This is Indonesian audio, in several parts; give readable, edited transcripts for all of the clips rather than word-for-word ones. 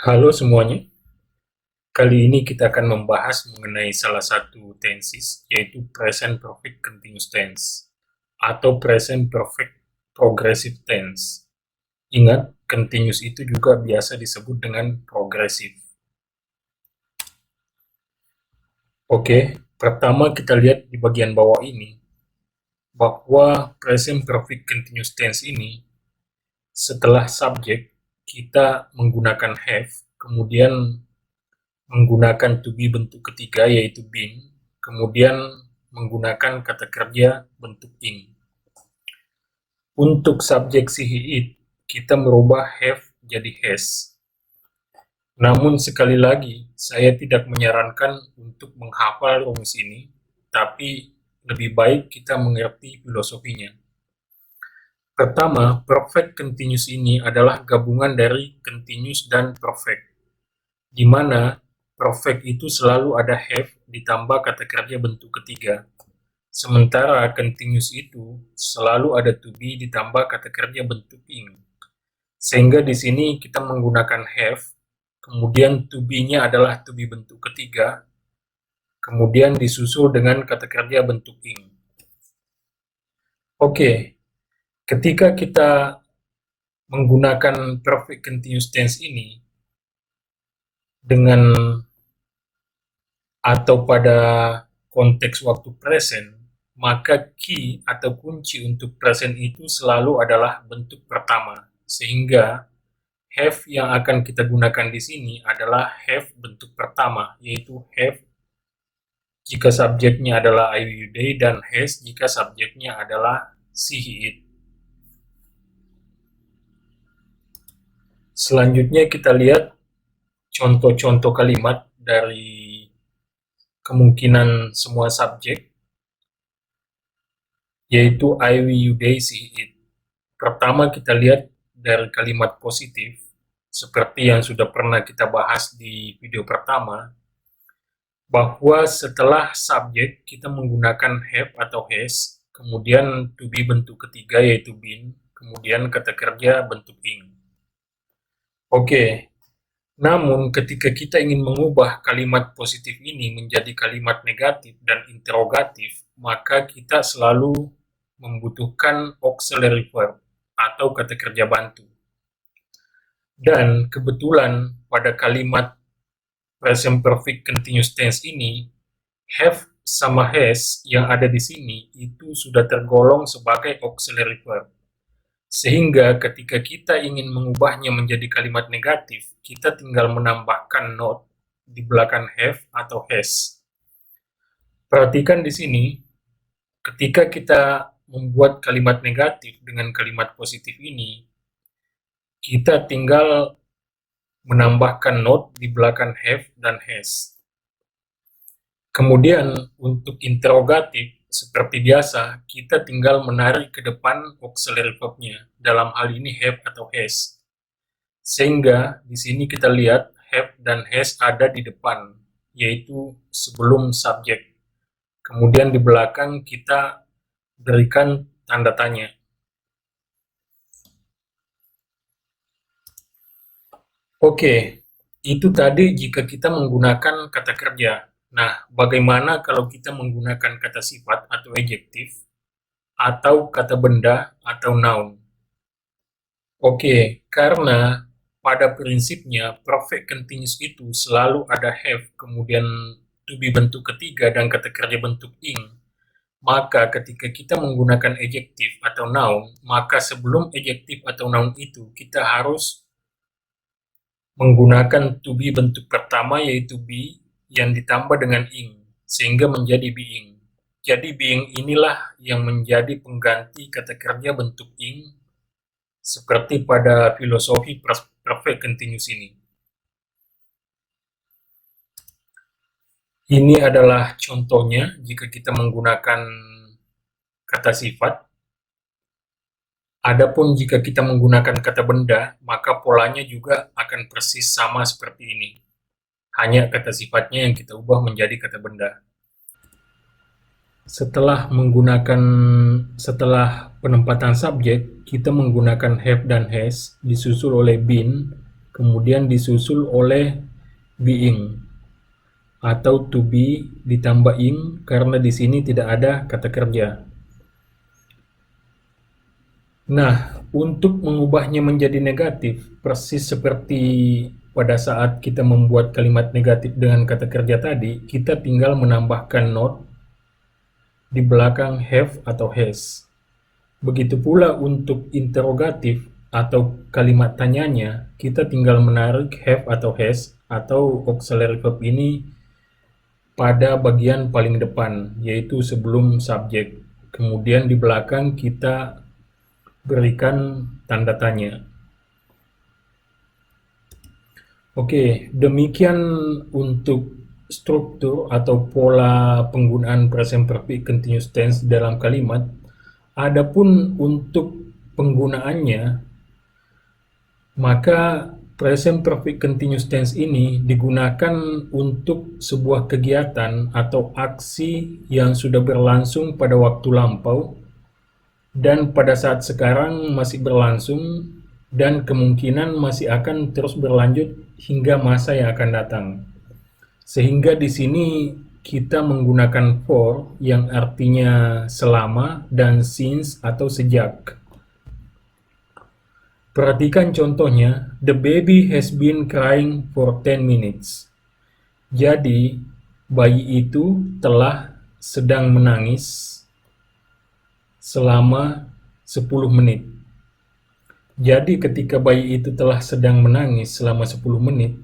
Halo semuanya, kali ini kita akan membahas mengenai salah satu tenses, yaitu Present Perfect Continuous Tense atau Present Perfect Progressive Tense. Ingat, continuous itu juga biasa disebut dengan progressive. Oke, pertama kita lihat di bagian bawah ini, bahwa Present Perfect Continuous Tense ini, setelah subjek, kita menggunakan have, kemudian menggunakan to be bentuk ketiga yaitu been, kemudian menggunakan kata kerja bentuk ing. Untuk subjek si he it, kita merubah have jadi has. Namun sekali lagi, saya tidak menyarankan untuk menghafal rumus ini, tapi lebih baik kita mengerti filosofinya. Pertama, perfect continuous ini adalah gabungan dari continuous dan perfect, di mana perfect itu selalu ada have ditambah kata kerja bentuk ketiga. Sementara continuous itu selalu ada to be ditambah kata kerja bentuk ing. Sehingga di sini kita menggunakan have, kemudian to be-nya adalah to be bentuk ketiga, kemudian disusul dengan kata kerja bentuk ing. Oke, ketika kita menggunakan perfect continuous tense ini dengan atau pada konteks waktu present, maka key atau kunci untuk present itu selalu adalah bentuk pertama. Sehingga have yang akan kita gunakan di sini adalah have bentuk pertama, yaitu have jika subjeknya adalah I, you, they, dan has jika subjeknya adalah she, he, it. Selanjutnya kita lihat contoh-contoh kalimat dari kemungkinan semua subjek, yaitu I, we, you, they, she, it. Pertama kita lihat dari kalimat positif, seperti yang sudah pernah kita bahas di video pertama, bahwa setelah subjek kita menggunakan have atau has, kemudian to be bentuk ketiga yaitu been, kemudian kata kerja bentuk ing. Oke, namun ketika kita ingin mengubah kalimat positif ini menjadi kalimat negatif dan interrogatif, maka kita selalu membutuhkan auxiliary verb atau kata kerja bantu. Dan kebetulan pada kalimat present perfect continuous tense ini, have sama has yang ada di sini itu sudah tergolong sebagai auxiliary verb. Sehingga ketika kita ingin mengubahnya menjadi kalimat negatif, kita tinggal menambahkan not di belakang have atau has. Perhatikan di sini, ketika kita membuat kalimat negatif dengan kalimat positif ini, kita tinggal menambahkan not di belakang have dan has. Kemudian untuk interrogatif, seperti biasa, kita tinggal menarik ke depan auxiliary verb-nya, dalam hal ini have atau has. Sehingga di sini kita lihat have dan has ada di depan, yaitu sebelum subjek. Kemudian di belakang kita berikan tanda tanya. Oke, itu tadi jika kita menggunakan kata kerja. Nah, bagaimana kalau kita menggunakan kata sifat atau adjektif, atau kata benda atau noun? Oke, karena pada prinsipnya perfect continuous itu selalu ada have, kemudian to be bentuk ketiga dan kata kerja bentuk ing, maka ketika kita menggunakan adjektif atau noun, maka sebelum adjektif atau noun itu kita harus menggunakan to be bentuk pertama yaitu be yang ditambah dengan ing, sehingga menjadi being. Jadi being inilah yang menjadi pengganti kata kerja bentuk ing seperti pada filosofi perfect continuous ini. Ini adalah contohnya jika kita menggunakan kata sifat. Adapun jika kita menggunakan kata benda, maka polanya juga akan persis sama seperti ini. Hanya kata sifatnya yang kita ubah menjadi kata benda. Setelah penempatan subjek, kita menggunakan have dan has, disusul oleh been, kemudian disusul oleh being atau to be ditambah ing karena di sini tidak ada kata kerja. Nah, untuk mengubahnya menjadi negatif, persis seperti pada saat kita membuat kalimat negatif dengan kata kerja tadi, kita tinggal menambahkan not di belakang have atau has. Begitu pula untuk interrogatif atau kalimat tanyanya, kita tinggal menarik have atau has atau auxiliary verb ini pada bagian paling depan, yaitu sebelum subjek. Kemudian di belakang kita berikan tanda tanya. Oke, demikian untuk struktur atau pola penggunaan present perfect continuous tense dalam kalimat. Adapun untuk penggunaannya, maka present perfect continuous tense ini digunakan untuk sebuah kegiatan atau aksi yang sudah berlangsung pada waktu lampau dan pada saat sekarang masih berlangsung dan kemungkinan masih akan terus berlanjut hingga masa yang akan datang. Sehingga di sini kita menggunakan for yang artinya selama dan since atau sejak. Perhatikan contohnya, the baby has been crying for 10 minutes. Jadi, bayi itu telah sedang menangis selama 10 menit. Jadi ketika bayi itu telah sedang menangis selama 10 menit,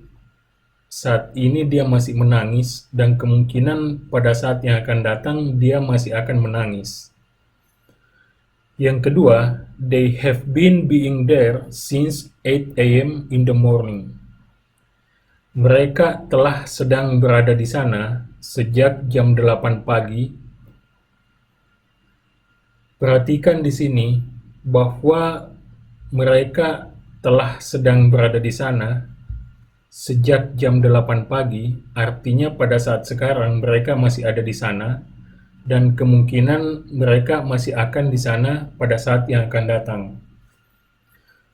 saat ini dia masih menangis dan kemungkinan pada saat yang akan datang dia masih akan menangis. Yang kedua, they have been being there since 8 a.m. in the morning. Mereka telah sedang berada di sana sejak jam 8 pagi. Perhatikan di sini bahwa mereka telah sedang berada di sana sejak jam 8 pagi, artinya pada saat sekarang mereka masih ada di sana dan kemungkinan mereka masih akan di sana pada saat yang akan datang.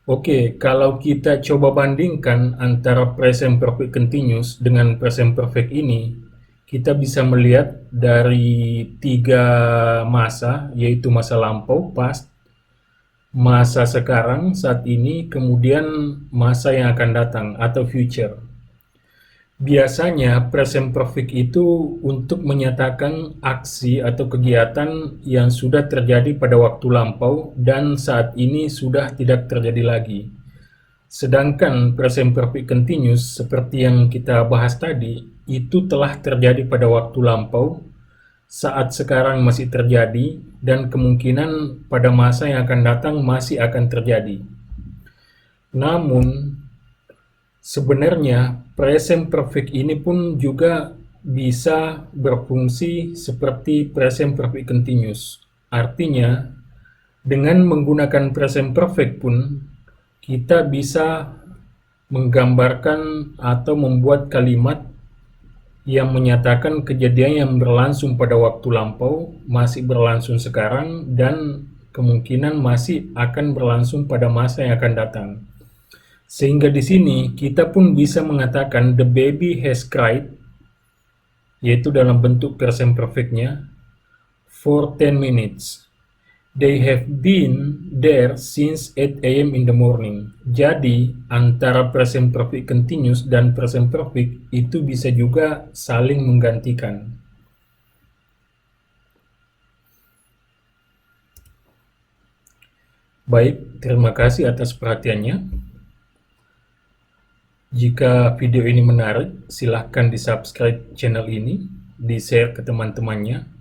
Oke, kalau kita coba bandingkan antara present perfect continuous dengan present perfect ini, kita bisa melihat dari 3 masa, yaitu masa lampau, past, masa sekarang, saat ini, kemudian masa yang akan datang atau future. Biasanya present perfect itu untuk menyatakan aksi atau kegiatan yang sudah terjadi pada waktu lampau dan saat ini sudah tidak terjadi lagi. Sedangkan present perfect continuous seperti yang kita bahas tadi, itu telah terjadi pada waktu lampau, saat sekarang masih terjadi, dan kemungkinan pada masa yang akan datang masih akan terjadi. Namun, sebenarnya present perfect ini pun juga bisa berfungsi seperti present perfect continuous. Artinya, dengan menggunakan present perfect pun, kita bisa menggambarkan atau membuat kalimat yang menyatakan kejadian yang berlangsung pada waktu lampau, masih berlangsung sekarang, dan kemungkinan masih akan berlangsung pada masa yang akan datang. Sehingga di sini kita pun bisa mengatakan the baby has cried, yaitu dalam bentuk present perfect-nya, for 10 minutes. They have been there since 8 a.m. in the morning. Jadi, antara present perfect continuous dan present perfect itu bisa juga saling menggantikan. Baik, terima kasih atas perhatiannya. Jika video ini menarik, silahkan di-subscribe channel ini, di-share ke teman-temannya,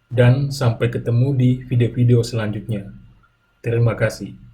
dan sampai ketemu di video-video selanjutnya. Terima kasih.